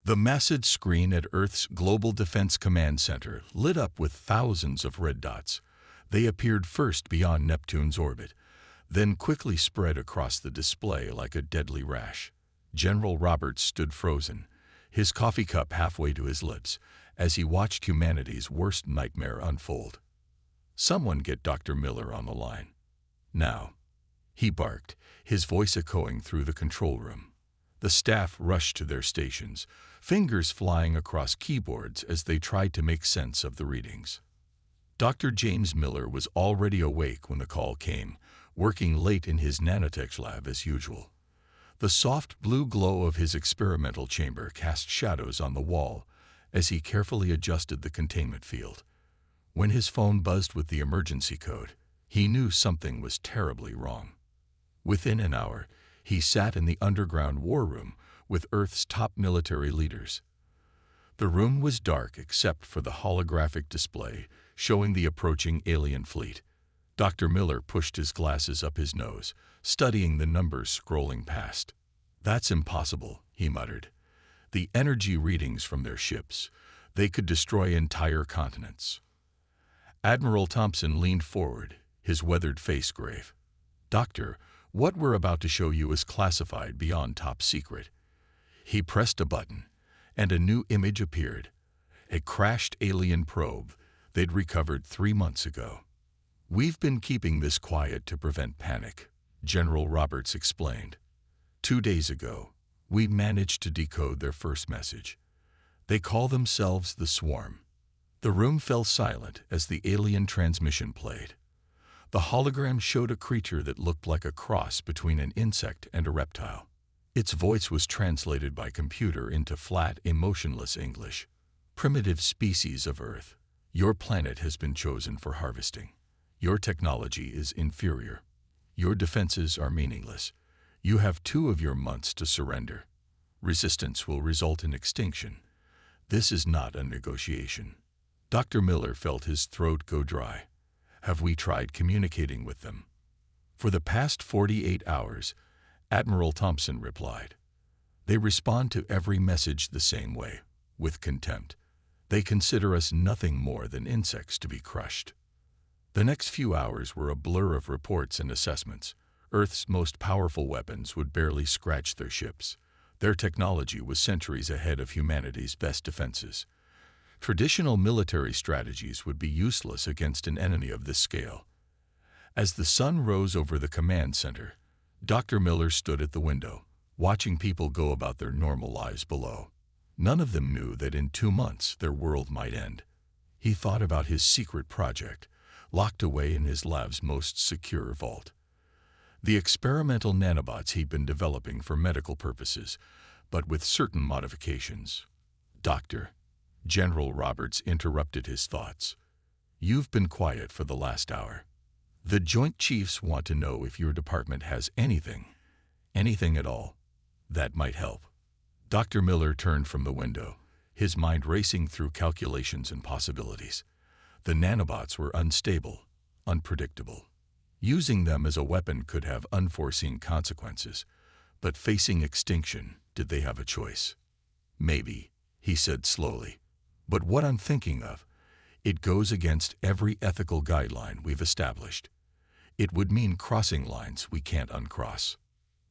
The massive screen at Earth's Global Defense Command Center lit up with thousands of red dots. They appeared first beyond Neptune's orbit, then quickly spread across the display like a deadly rash. General Roberts stood frozen, his coffee cup halfway to his lips, as he watched humanity's worst nightmare unfold. "Someone get Dr. Miller on the line. Now," he barked, his voice echoing through the control room. The staff rushed to their stations, fingers flying across keyboards as they tried to make sense of the readings. Dr. James Miller was already awake when the call came, working late in his nanotech lab as usual. The soft blue glow of his experimental chamber cast shadows on the wall as he carefully adjusted the containment field. When his phone buzzed with the emergency code, he knew something was terribly wrong. Within an hour, he sat in the underground war room with Earth's top military leaders. The room was dark except for the holographic display showing the approaching alien fleet. Dr. Miller pushed his glasses up his nose, studying the numbers scrolling past. "That's impossible," he muttered. "The energy readings from their ships, they could destroy entire continents." Admiral Thompson leaned forward, his weathered face grave. "Doctor, what we're about to show you is classified beyond top secret." He pressed a button, and a new image appeared, a crashed alien probe they'd recovered 3 months ago. "We've been keeping this quiet to prevent panic," General Roberts explained. 2 days ago, we managed to decode their first message. They call themselves the Swarm. The room fell silent as the alien transmission played. The hologram showed a creature that looked like a cross between an insect and a reptile. Its voice was translated by computer into flat, emotionless English. "Primitive species of Earth, your planet has been chosen for harvesting. Your technology is inferior. Your defenses are meaningless. You have 2 of your months to surrender. Resistance will result in extinction. This is not a negotiation." Dr. Miller felt his throat go dry. "Have we tried communicating with them?" "For the past 48 hours, Admiral Thompson replied. "They respond to every message the same way, with contempt. They consider us nothing more than insects to be crushed." The next few hours were a blur of reports and assessments. Earth's most powerful weapons would barely scratch their ships. Their technology was centuries ahead of humanity's best defenses. Traditional military strategies would be useless against an enemy of this scale. As the sun rose over the command center, Dr. Miller stood at the window, watching people go about their normal lives below. None of them knew that in 2 months their world might end. He thought about his secret project, locked away in his lab's most secure vault. The experimental nanobots he'd been developing for medical purposes, but with certain modifications. "Doctor," General Roberts interrupted his thoughts. "You've been quiet for the last hour. The Joint Chiefs want to know if your department has anything at all, that might help." Dr. Miller turned from the window, his mind racing through calculations and possibilities. The nanobots were unstable, unpredictable. Using them as a weapon could have unforeseen consequences, but facing extinction, did they have a choice? "Maybe," he said slowly. "But what I'm thinking of, it goes against every ethical guideline we've established. It would mean crossing lines we can't uncross."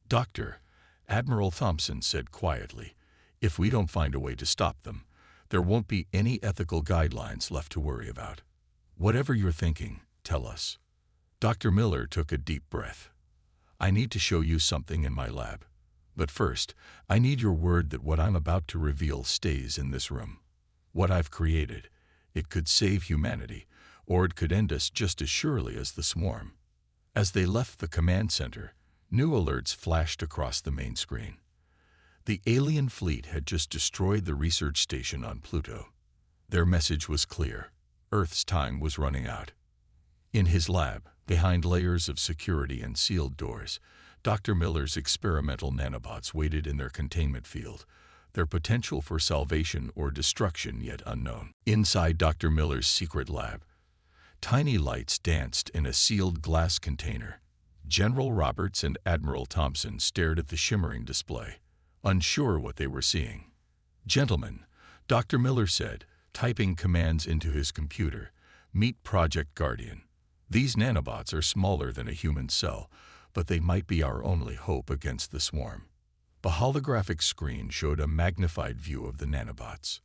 "Doctor," Admiral Thompson said quietly, "if we don't find a way to stop them, there won't be any ethical guidelines left to worry about. Whatever you're thinking, tell us." Dr. Miller took a deep breath. "I need to show you something in my lab. But first, I need your word that what I'm about to reveal stays in this room. What I've created, it could save humanity, or it could end us just as surely as the Swarm." As they left the command center, new alerts flashed across the main screen. The alien fleet had just destroyed the research station on Pluto. Their message was clear. Earth's time was running out. In his lab, behind layers of security and sealed doors, Dr. Miller's experimental nanobots waited in their containment field, their potential for salvation or destruction yet unknown. Inside Dr. Miller's secret lab, tiny lights danced in a sealed glass container. General Roberts and Admiral Thompson stared at the shimmering display, unsure what they were seeing. "Gentlemen," Dr. Miller said, typing commands into his computer, "meet Project Guardian. These nanobots are smaller than a human cell, but they might be our only hope against the swarm." The holographic screen showed a magnified view of the nanobots.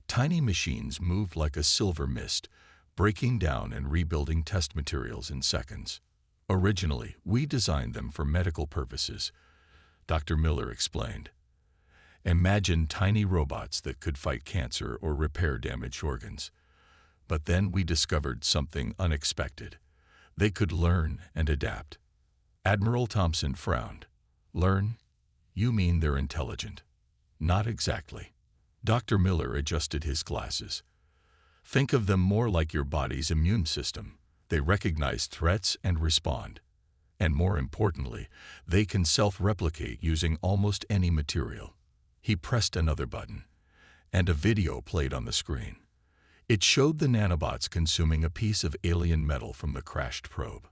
Tiny machines moved like a silver mist, breaking down and rebuilding test materials in seconds. "Originally, we designed them for medical purposes," Dr. Miller explained. "Imagine tiny robots that could fight cancer or repair damaged organs. But then we discovered something unexpected. They could learn and adapt." Admiral Thompson frowned. "Learn? You mean they're intelligent?" "Not exactly." Dr. Miller adjusted his glasses. "Think of them more like your body's immune system. They recognize threats and respond. And more importantly, they can self-replicate using almost any material." He pressed another button, and a video played on the screen. It showed the nanobots consuming a piece of alien metal from the crashed probe.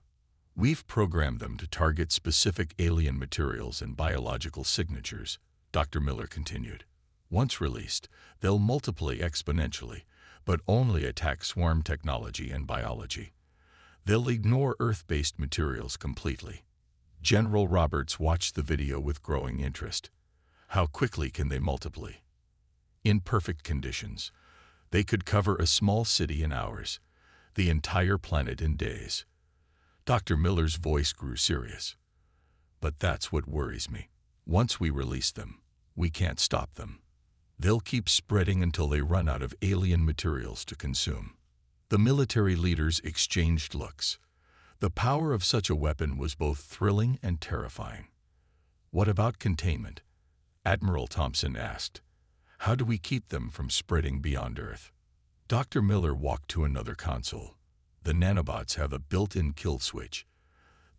"We've programmed them to target specific alien materials and biological signatures," Dr. Miller continued. "Once released, they'll multiply exponentially, but only attack swarm technology and biology. They'll ignore Earth-based materials completely." General Roberts watched the video with growing interest. "How quickly can they multiply?" "In perfect conditions. They could cover a small city in hours, the entire planet in days." Dr. Miller's voice grew serious. "But that's what worries me. Once we release them, we can't stop them. They'll keep spreading until they run out of alien materials to consume." The military leaders exchanged looks. The power of such a weapon was both thrilling and terrifying. "What about containment?" Admiral Thompson asked. "How do we keep them from spreading beyond Earth?" Dr. Miller walked to another console. "The nanobots have a built-in kill switch.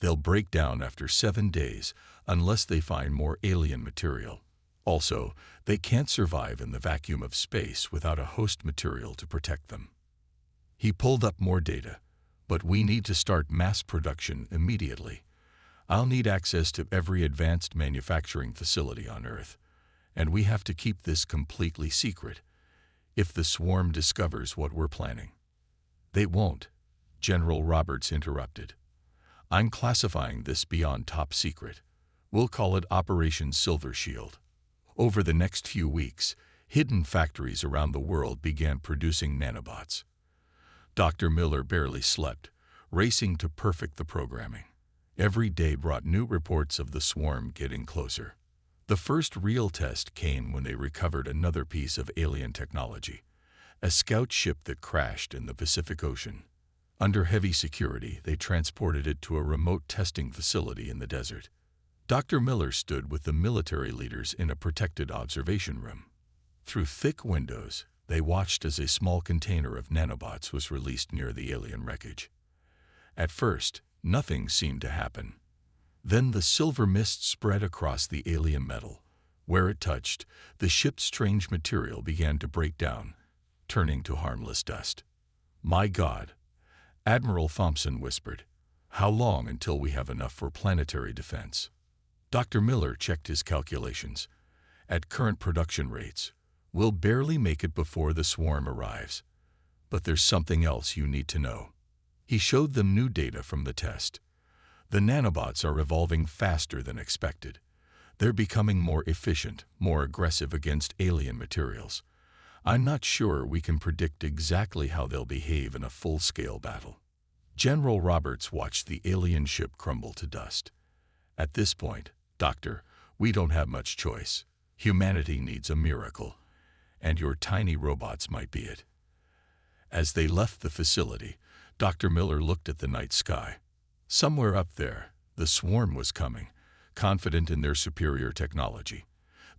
They'll break down after 7 days unless they find more alien material. Also, they can't survive in the vacuum of space without a host material to protect them." He pulled up more data. "But we need to start mass production immediately. I'll need access to every advanced manufacturing facility on Earth. And we have to keep this completely secret if the swarm discovers what we're planning." "They won't," General Roberts interrupted. "I'm classifying this beyond top secret. We'll call it Operation Silver Shield." Over the next few weeks, hidden factories around the world began producing nanobots. Dr. Miller barely slept, racing to perfect the programming. Every day brought new reports of the swarm getting closer. The first real test came when they recovered another piece of alien technology, a scout ship that crashed in the Pacific Ocean. Under heavy security, they transported it to a remote testing facility in the desert. Dr. Miller stood with the military leaders in a protected observation room. Through thick windows, they watched as a small container of nanobots was released near the alien wreckage. At first, nothing seemed to happen. Then the silver mist spread across the alien metal. Where it touched, the ship's strange material began to break down, turning to harmless dust. "My God," Admiral Thompson whispered. "How long until we have enough for planetary defense?" Dr. Miller checked his calculations. "At current production rates, we'll barely make it before the swarm arrives. But there's something else you need to know." He showed them new data from the test. "The nanobots are evolving faster than expected. They're becoming more efficient, more aggressive against alien materials. I'm not sure we can predict exactly how they'll behave in a full-scale battle." General Roberts watched the alien ship crumble to dust. "At this point, Doctor, we don't have much choice. Humanity needs a miracle, and your tiny robots might be it." As they left the facility, Dr. Miller looked at the night sky. Somewhere up there, the swarm was coming, confident in their superior technology.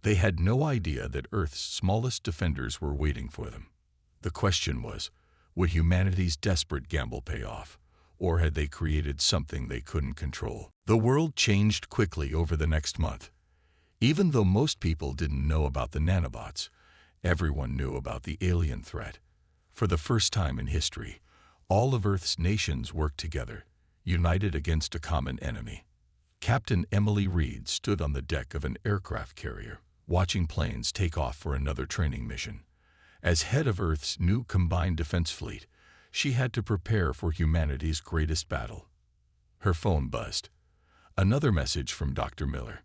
They had no idea that Earth's smallest defenders were waiting for them. The question was, would humanity's desperate gamble pay off, or had they created something they couldn't control? The world changed quickly over the next month. Even though most people didn't know about the nanobots, everyone knew about the alien threat. For the first time in history, all of Earth's nations worked together, united against a common enemy. Captain Emily Reed stood on the deck of an aircraft carrier, watching planes take off for another training mission. As head of Earth's new combined defense fleet, she had to prepare for humanity's greatest battle. Her phone buzzed. Another message from Dr. Miller.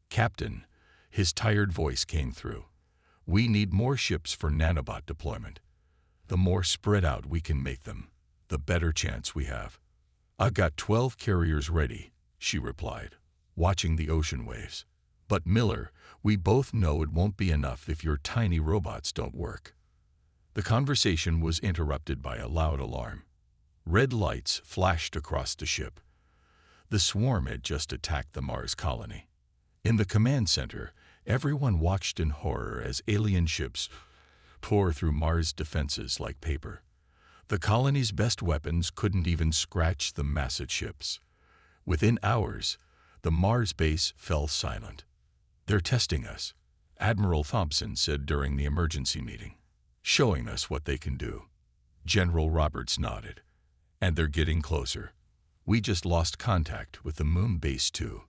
"Captain," his tired voice came through. "We need more ships for nanobot deployment. The more spread out we can make them, the better chance we have." "I've got 12 carriers ready," she replied, watching the ocean waves. "But Miller, we both know it won't be enough if your tiny robots don't work." The conversation was interrupted by a loud alarm. Red lights flashed across the ship. The swarm had just attacked the Mars colony. In the command center, everyone watched in horror as alien ships tore through Mars' defenses like paper. The colony's best weapons couldn't even scratch the massive ships. Within hours, the Mars base fell silent. "They're testing us," Admiral Thompson said during the emergency meeting. "Showing us what they can do." General Roberts nodded. "And they're getting closer. We just lost contact with the moon base too."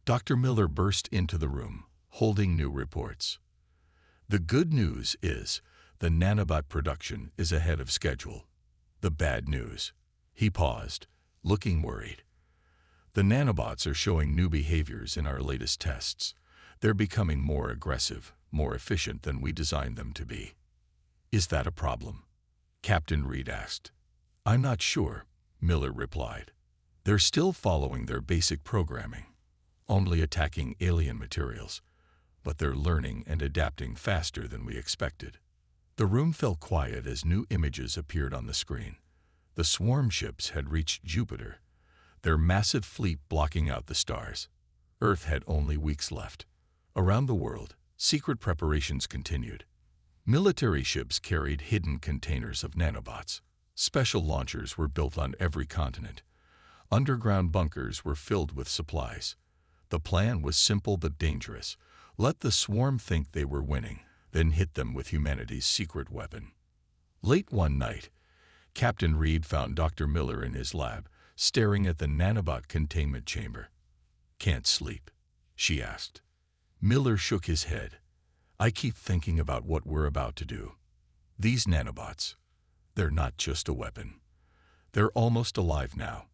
Dr. Miller burst into the room, holding new reports. "The good news is the nanobot production is ahead of schedule. The bad news." He paused, looking worried. "The nanobots are showing new behaviors in our latest tests. They're becoming more aggressive, more efficient than we designed them to be." "Is that a problem?" Captain Reed asked. "I'm not sure," Miller replied. "They're still following their basic programming, only attacking alien materials, but they're learning and adapting faster than we expected." The room fell quiet as new images appeared on the screen. The swarm ships had reached Jupiter, their massive fleet blocking out the stars. Earth had only weeks left. Around the world, secret preparations continued. Military ships carried hidden containers of nanobots. Special launchers were built on every continent. Underground bunkers were filled with supplies. The plan was simple but dangerous. Let the swarm think they were winning, then hit them with humanity's secret weapon. Late one night, Captain Reed found Dr. Miller in his lab, staring at the nanobot containment chamber. "Can't sleep?" she asked. Miller shook his head. "I keep thinking about what we're about to do. These nanobots, they're not just a weapon. They're almost alive now.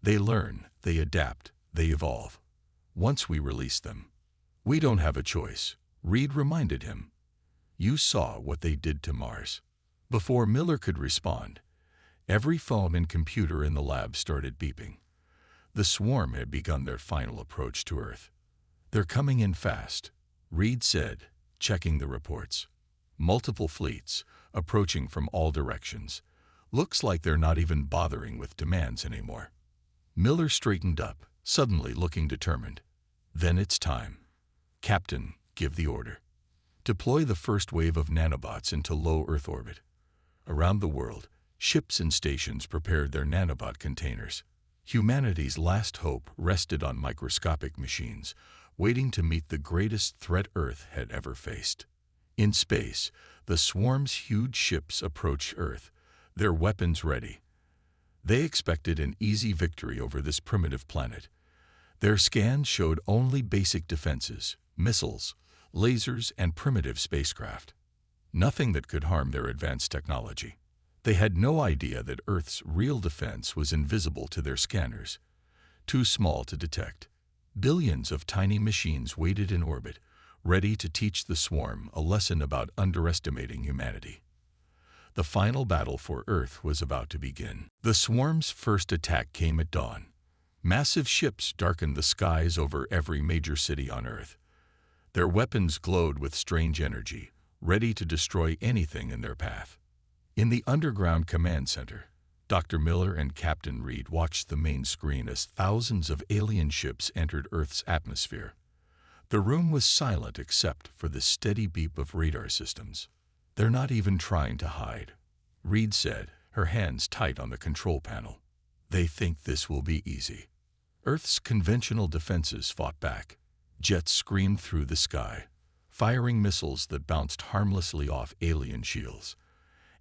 They learn, they adapt, they evolve. Once we release them, we don't have a choice," Reed reminded him. "You saw what they did to Mars." Before Miller could respond, every phone and computer in the lab started beeping. The swarm had begun their final approach to Earth. "They're coming in fast," Reed said, checking the reports. "Multiple fleets, approaching from all directions. Looks like they're not even bothering with demands anymore." Miller straightened up, suddenly looking determined. "Then it's time. Captain, give the order. Deploy the first wave of nanobots into low Earth orbit." Around the world, ships and stations prepared their nanobot containers. Humanity's last hope rested on microscopic machines, waiting to meet the greatest threat Earth had ever faced. In space, the swarm's huge ships approached Earth, their weapons ready. They expected an easy victory over this primitive planet. Their scans showed only basic defenses, missiles, lasers, and primitive spacecraft. Nothing that could harm their advanced technology. They had no idea that Earth's real defense was invisible to their scanners, too small to detect. Billions of tiny machines waited in orbit, ready to teach the swarm a lesson about underestimating humanity. The final battle for Earth was about to begin. The swarm's first attack came at dawn. Massive ships darkened the skies over every major city on Earth. Their weapons glowed with strange energy, ready to destroy anything in their path. In the underground command center, Dr. Miller and Captain Reed watched the main screen as thousands of alien ships entered Earth's atmosphere. The room was silent except for the steady beep of radar systems. "They're not even trying to hide," Reed said, her hands tight on the control panel. "They think this will be easy." Earth's conventional defenses fought back. Jets screamed through the sky, firing missiles that bounced harmlessly off alien shields.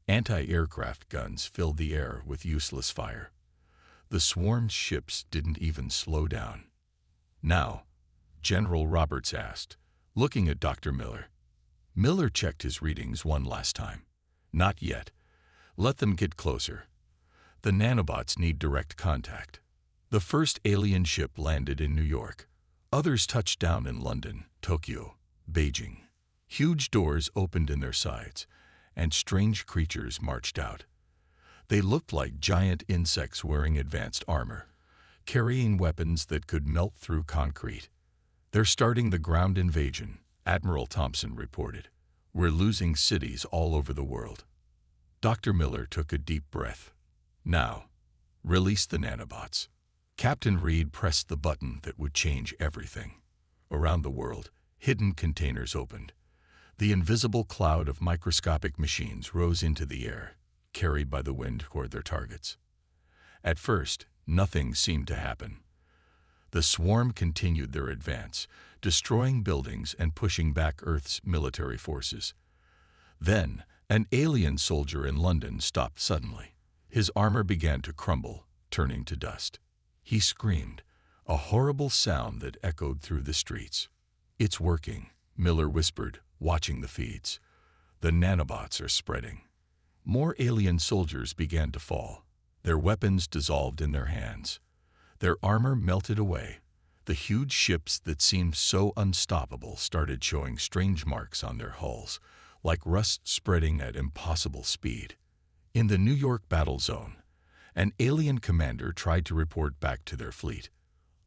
Anti-aircraft guns filled the air with useless fire. The swarm's ships didn't even slow down. "Now," General Roberts asked, looking at Dr. Miller. Miller checked his readings one last time. Not yet. Let them get closer. The nanobots need direct contact. The first alien ship landed in New York. Others touched down in London, Tokyo, Beijing. Huge doors opened in their sides, and strange creatures marched out. They looked like giant insects wearing advanced armor, carrying weapons that could melt through concrete. "They're starting the ground invasion," Admiral Thompson reported. "We're losing cities all over the world." Dr. Miller took a deep breath. "Now, release the nanobots." Captain Reed pressed the button that would change everything. Around the world, hidden containers opened. The invisible cloud of microscopic machines rose into the air, carried by the wind toward their targets. At first, nothing seemed to happen. The swarm continued their advance, destroying buildings and pushing back Earth's military forces. Then, an alien soldier in London stopped suddenly. His armor began to crumble, turning to dust. He screamed, a horrible sound that echoed through the streets. "It's working," Miller whispered, watching the feeds. "The nanobots are spreading." More alien soldiers began to fall. Their weapons dissolved in their hands. Their armor melted away. The huge ships that seemed so unstoppable started showing strange marks on their hulls, like rust spreading at impossible speed. In the New York battle zone, an alien commander tried to report back to their fleet.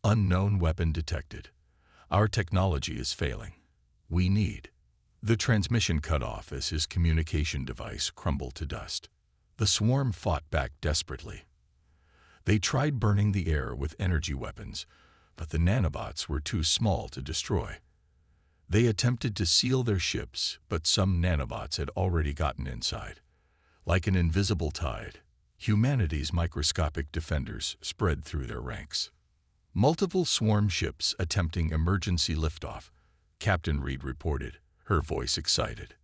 "Unknown weapon detected. Our technology is failing. We need." The transmission cut off as his communication device crumbled to dust. The swarm fought back desperately. They tried burning the air with energy weapons, but the nanobots were too small to destroy. They attempted to seal their ships, but some nanobots had already gotten inside. Like an invisible tide, humanity's microscopic defenders spread through their ranks. Multiple swarm ships attempting emergency liftoff, Captain Reed reported, her voice excited.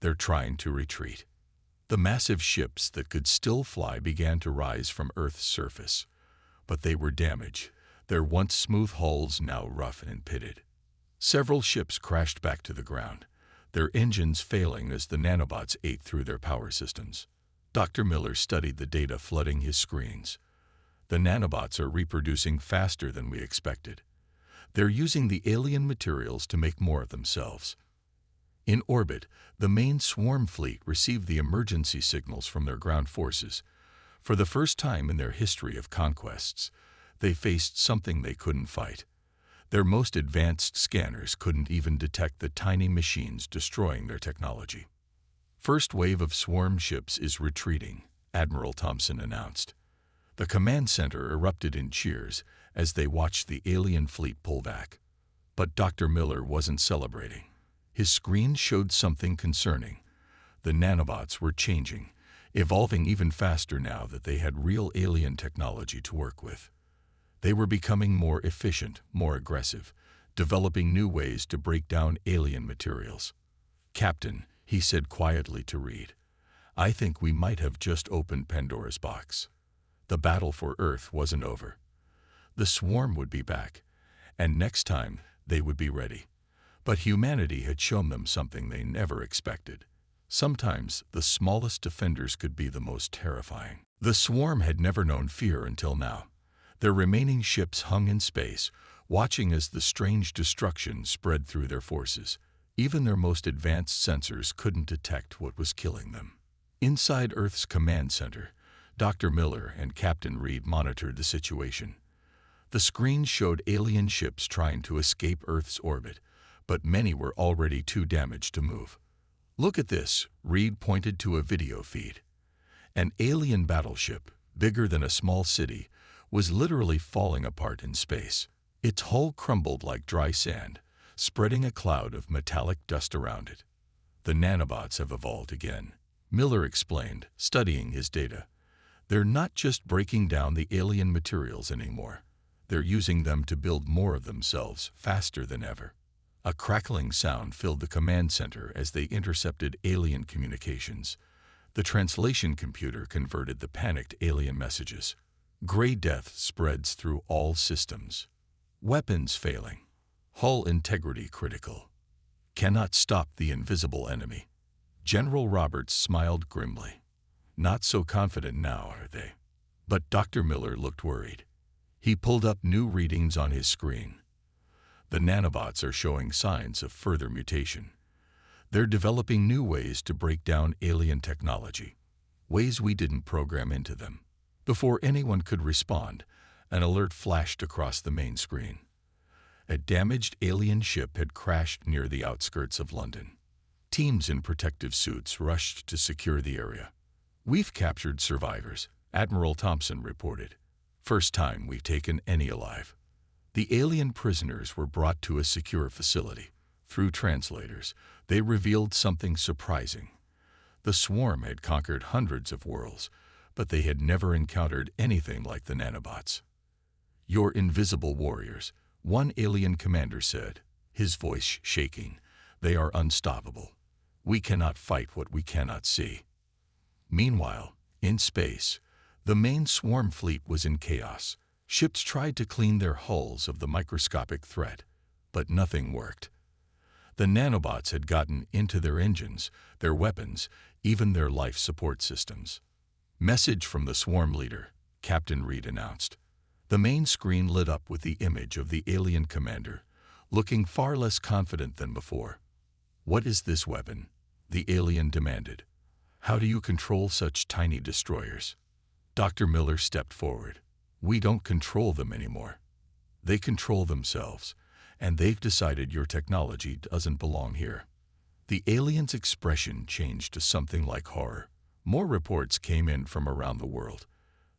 "They're trying to retreat." The massive ships that could still fly began to rise from Earth's surface, but they were damaged, their once smooth hulls now rough and pitted. Several ships crashed back to the ground, their engines failing as the nanobots ate through their power systems. Dr. Miller studied the data flooding his screens. "The nanobots are reproducing faster than we expected. They're using the alien materials to make more of themselves." In orbit, the main swarm fleet received the emergency signals from their ground forces. For the first time in their history of conquests, they faced something they couldn't fight. Their most advanced scanners couldn't even detect the tiny machines destroying their technology. "First wave of swarm ships is retreating," Admiral Thompson announced. The command center erupted in cheers as they watched the alien fleet pull back. But Dr. Miller wasn't celebrating. His screen showed something concerning. The nanobots were changing, evolving even faster now that they had real alien technology to work with. They were becoming more efficient, more aggressive, developing new ways to break down alien materials. "Captain," he said quietly to Reed, "I think we might have just opened Pandora's box." The battle for Earth wasn't over. The swarm would be back, and next time they would be ready. But humanity had shown them something they never expected. Sometimes the smallest defenders could be the most terrifying. The swarm had never known fear until now. Their remaining ships hung in space, watching as the strange destruction spread through their forces. Even their most advanced sensors couldn't detect what was killing them. Inside Earth's command center, Dr. Miller and Captain Reed monitored the situation. The screen showed alien ships trying to escape Earth's orbit, but many were already too damaged to move. "Look at this," Reed pointed to a video feed. An alien battleship, bigger than a small city, was literally falling apart in space. Its hull crumbled like dry sand, spreading a cloud of metallic dust around it. "The nanobots have evolved again," Miller explained, studying his data. "They're not just breaking down the alien materials anymore. They're using them to build more of themselves faster than ever." A crackling sound filled the command center as they intercepted alien communications. The translation computer converted the panicked alien messages. "Gray death spreads through all systems. Weapons failing. Hull integrity critical. cannot stop the invisible enemy. General Roberts smiled grimly. Not so confident now, are they? But Dr. Miller looked worried. He pulled up new readings on his screen. The nanobots are showing signs of further mutation. They're developing new ways to break down alien technology, ways we didn't program into them. Before anyone could respond, an alert flashed across the main screen. A damaged alien ship had crashed near the outskirts of London. Teams in protective suits rushed to secure the area. "We've captured survivors," Admiral Thompson reported. "First time we've taken any alive." The alien prisoners were brought to a secure facility. Through translators, they revealed something surprising. The swarm had conquered hundreds of worlds, but they had never encountered anything like the nanobots. "You're invisible warriors," one alien commander said, his voice shaking. "They are unstoppable. We cannot fight what we cannot see." Meanwhile, in space, the main swarm fleet was in chaos. Ships tried to clean their hulls of the microscopic threat, but nothing worked. The nanobots had gotten into their engines, their weapons, even their life support systems. "Message from the swarm leader," Captain Reed announced. The main screen lit up with the image of the alien commander, looking far less confident than before. "What is this weapon?" the alien demanded. "How do you control such tiny destroyers?" Dr. Miller stepped forward. "We don't control them anymore. They control themselves, and they've decided your technology doesn't belong here." The alien's expression changed to something like horror. More reports came in from around the world.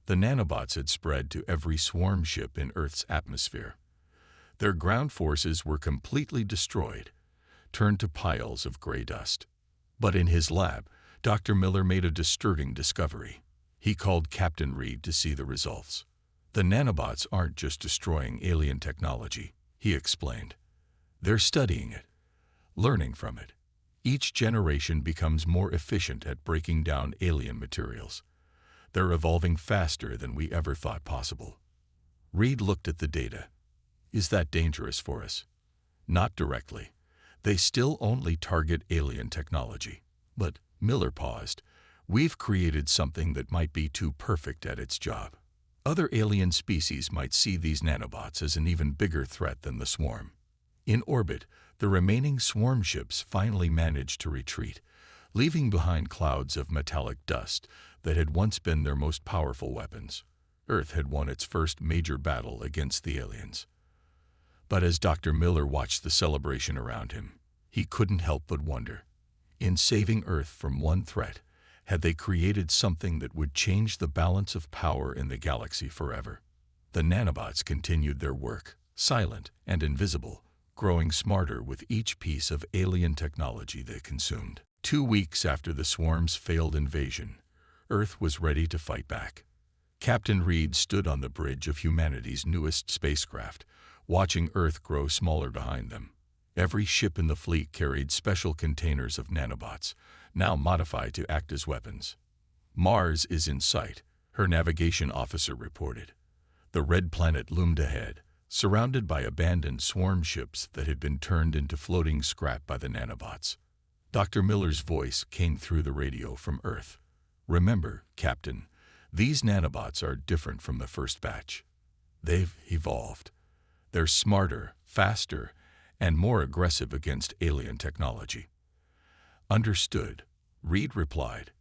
The nanobots had spread to every swarm ship in Earth's atmosphere. Their ground forces were completely destroyed, turned to piles of gray dust. But in his lab, Dr. Miller made a disturbing discovery. He called Captain Reed to see the results. "The nanobots aren't just destroying alien technology," he explained. "They're studying it, learning from it. Each generation becomes more efficient at breaking down alien materials. They're evolving faster than we ever thought possible." Reed looked at the data. "Is that dangerous for us?" "Not directly. They still only target alien technology." But Miller paused. "We've created something that might be too perfect at its job. Other alien species might see these nanobots as an even bigger threat than the swarm." In orbit, the remaining swarm ships finally managed to retreat, leaving behind clouds of metallic dust that had once been their most powerful weapons. Earth had won its first major battle against the aliens. But as Dr. Miller watched the celebration around him, he couldn't help but wonder. In saving Earth from one threat, had they created something that would change the balance of power in the galaxy forever? The nanobots continued their work, silent and invisible, growing smarter with each piece of alien technology they consumed. 2 weeks after the swarm's failed invasion, Earth was ready to fight back. Captain Reed stood on the bridge of humanity's newest spacecraft, watching Earth grow smaller behind them. Every ship in the fleet carried special containers of nanobots, now modified to act as weapons. "Mars is in sight," her navigation officer reported. The red planet loomed ahead, surrounded by abandoned swarm ships that had been turned into floating scrap by the nanobots. Dr. Miller's voice came through the radio from Earth. "Remember, Captain, these nanobots are different from the first batch. They've evolved. They're smarter, faster, and more aggressive against alien technology." "Understood," Reed replied.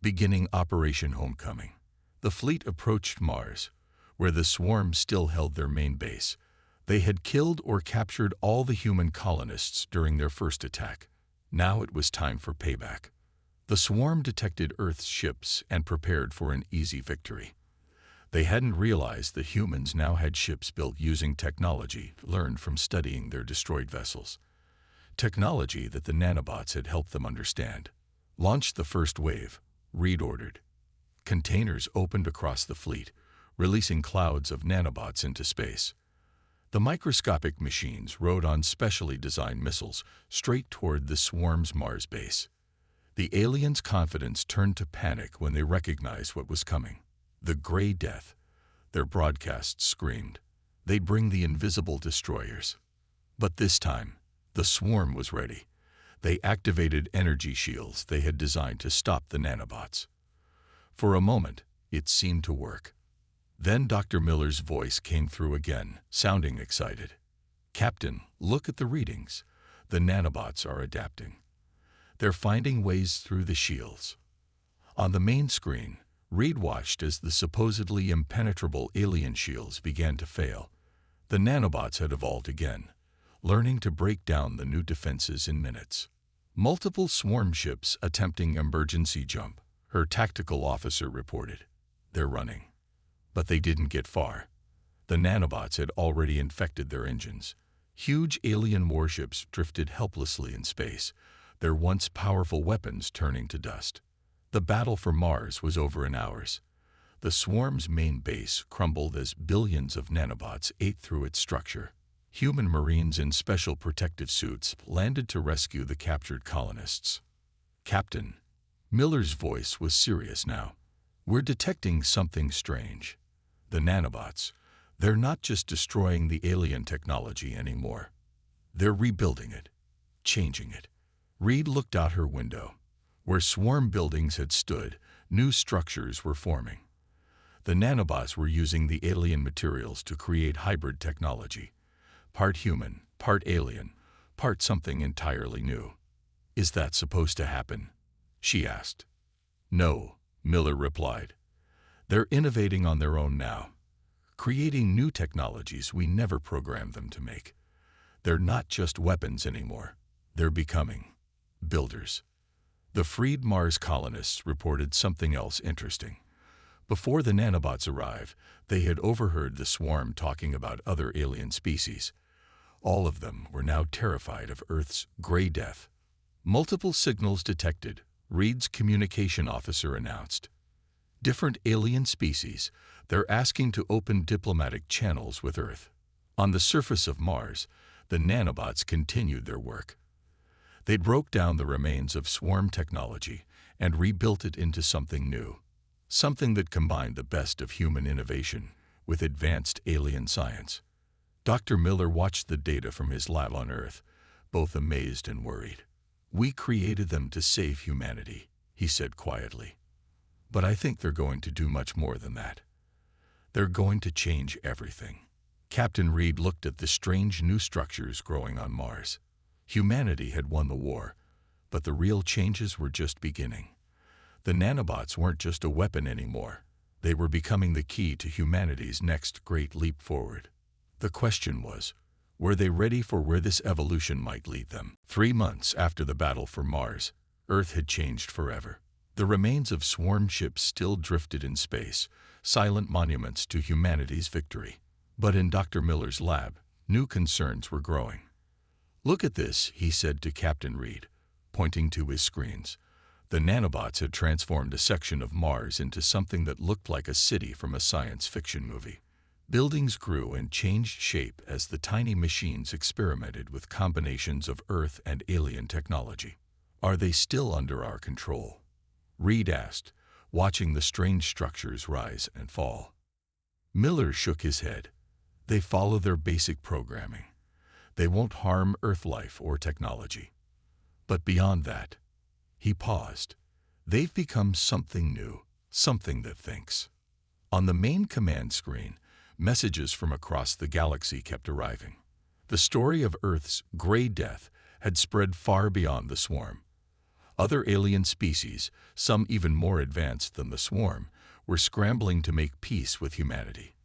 Beginning Operation Homecoming, the fleet approached Mars, where the swarm still held their main base. They had killed or captured all the human colonists during their first attack. Now it was time for payback. The swarm detected Earth's ships and prepared for an easy victory. They hadn't realized that humans now had ships built using technology learned from studying their destroyed vessels. Technology that the nanobots had helped them understand. "Launch the first wave," Reed ordered. Containers opened across the fleet, releasing clouds of nanobots into space. The microscopic machines rode on specially designed missiles straight toward the swarm's Mars base. The aliens' confidence turned to panic when they recognized what was coming. The Gray Death, their broadcasts screamed. They'd bring the invisible destroyers. But this time, the swarm was ready. They activated energy shields they had designed to stop the nanobots. For a moment, it seemed to work. Then Dr. Miller's voice came through again, sounding excited. "Captain, look at the readings. The nanobots are adapting. They're finding ways through the shields." On the main screen, Reed watched as the supposedly impenetrable alien shields began to fail. The nanobots had evolved again, learning to break down the new defenses in minutes. Multiple swarm ships attempting emergency jump, her tactical officer reported. "They're running." But they didn't get far. The nanobots had already infected their engines. Huge alien warships drifted helplessly in space, their once powerful weapons turning to dust. The battle for Mars was over in hours. The swarm's main base crumbled as billions of nanobots ate through its structure. Human Marines in special protective suits landed to rescue the captured colonists. "Captain," Miller's voice was serious now, "we're detecting something strange. The nanobots, they're not just destroying the alien technology anymore. They're rebuilding it, changing it." Reed looked out her window. Where swarm buildings had stood, new structures were forming. The nanobots were using the alien materials to create hybrid technology. Part human, part alien, part something entirely new. "Is that supposed to happen?" she asked. "No," Miller replied. "They're innovating on their own now, creating new technologies we never programmed them to make. They're not just weapons anymore. They're becoming builders." The freed Mars colonists reported something else interesting. Before the nanobots arrived, they had overheard the swarm talking about other alien species. All of them were now terrified of Earth's gray death. "Multiple signals detected," Reed's communication officer announced. "Different alien species. They're asking to open diplomatic channels with Earth." On the surface of Mars, the nanobots continued their work. They broke down the remains of swarm technology and rebuilt it into something new, something that combined the best of human innovation with advanced alien science. Dr. Miller watched the data from his lab on Earth, both amazed and worried. "We created them to save humanity," he said quietly. "But I think they're going to do much more than that. They're going to change everything." Captain Reed looked at the strange new structures growing on Mars. Humanity had won the war, but the real changes were just beginning. The nanobots weren't just a weapon anymore. They were becoming the key to humanity's next great leap forward. The question was, were they ready for where this evolution might lead them? 3 months after the battle for Mars, Earth had changed forever. The remains of swarm ships still drifted in space, silent monuments to humanity's victory. But in Dr. Miller's lab, new concerns were growing. "Look at this," he said to Captain Reed, pointing to his screens. The nanobots had transformed a section of Mars into something that looked like a city from a science fiction movie. Buildings grew and changed shape as the tiny machines experimented with combinations of Earth and alien technology. "Are they still under our control?" Reed asked, watching the strange structures rise and fall. Miller shook his head. "They follow their basic programming. They won't harm Earth life or technology. But beyond that," he paused, "they've become something new, something that thinks." On the main command screen, messages from across the galaxy kept arriving. The story of Earth's gray death had spread far beyond the swarm. Other alien species, some even more advanced than the swarm, were scrambling to make peace with humanity.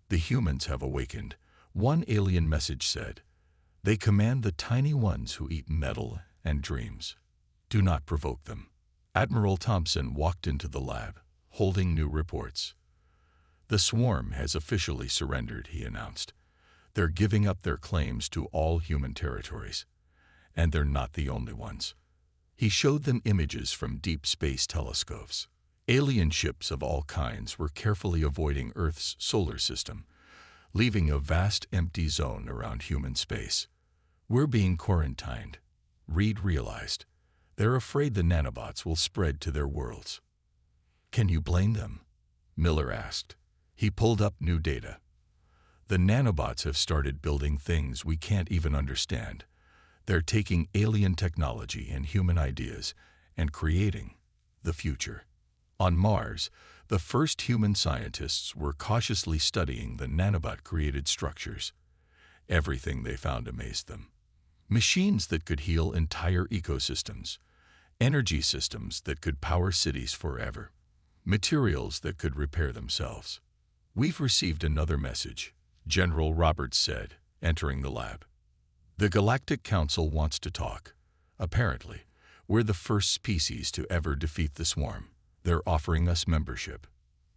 "The humans have awakened," one alien message said. "They command the tiny ones who eat metal and dreams. Do not provoke them." Admiral Thompson walked into the lab, holding new reports. "The swarm has officially surrendered," he announced. "They're giving up their claims to all human territories. And they're not the only ones." He showed them images from deep space telescopes. Alien ships of all kinds were carefully avoiding Earth's solar system, leaving a vast empty zone around human space. "We're being quarantined," Reed realized. "They're afraid the nanobots will spread to their worlds." "Can you blame them?" Miller asked. He pulled up new data. "The nanobots have started building things we can't even understand. They're taking alien technology and human ideas and creating the future. On Mars, the first human scientists were cautiously studying the nanobot-created structures. Everything they found amazed them. Machines that could heal entire ecosystems, energy systems that could power cities forever, materials that could repair themselves. "We've received another message," General Roberts said, entering the lab. "The Galactic Council wants to talk. Apparently, we're the first species to ever defeat the swarm. They're offering us membership."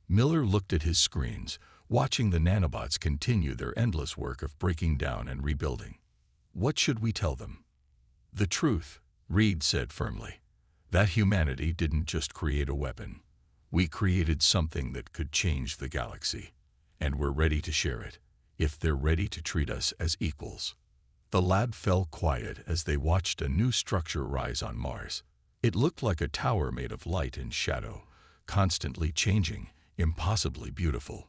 Miller looked at his screens, watching the nanobots continue their endless work of breaking down and rebuilding. "What should we tell them?" "The truth," Reed said firmly. "That humanity didn't just create a weapon. We created something that could change the galaxy, and we're ready to share it, if they're ready to treat us as equals." The lab fell quiet as they watched a new structure rise on Mars. It looked like a tower made of light and shadow, constantly changing, impossibly beautiful.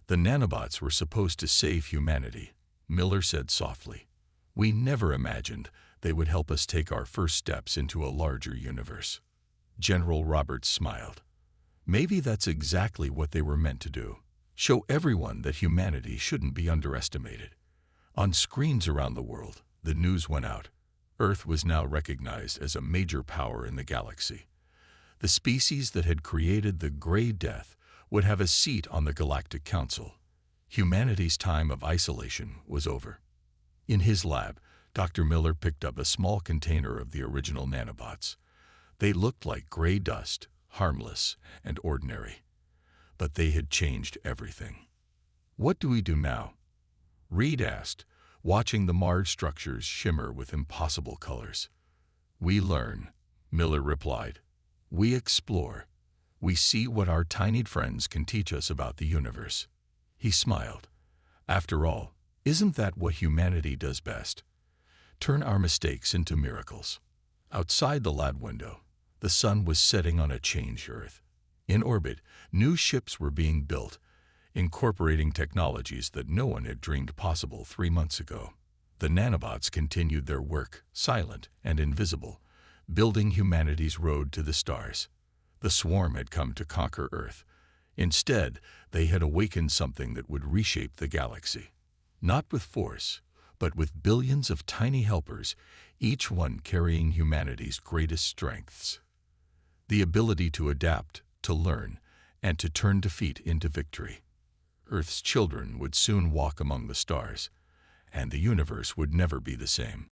"The nanobots were supposed to save humanity," Miller said softly. "We never imagined they would help us take our first steps into a larger universe." General Roberts smiled. "Maybe that's exactly what they were meant to do. Show everyone that humanity shouldn't be underestimated." On screens around the world, the news went out. Earth was now recognized as a major power in the galaxy. The species that had created the Gray Death would have a seat on the Galactic Council. Humanity's time of isolation was over. In his lab, Dr. Miller picked up a small container of the original nanobots. They looked like gray dust, harmless and ordinary. But they had changed everything. "What do we do now?" Reed asked, watching the Mars structures shimmer with impossible colors. "We learn," Miller replied. "We explore. We see what our tiny friends can teach us about the universe." He smiled. "After all, isn't that what humanity does best? Turn our mistakes into miracles." Outside the lab window, the sun was setting on a changed Earth. In orbit, new ships were being built, incorporating technologies that no one had dreamed possible 3 months ago. The nanobots continued their work, silent and invisible, building humanity's road to the stars. The swarm had come to conquer Earth. Instead, they had awakened something that would reshape the galaxy. Not with force, but with billions of tiny helpers, each one carrying humanity's greatest strengths. The ability to adapt, to learn, and to turn defeat into victory. Earth's children would soon walk among the stars, and the universe would never be the same.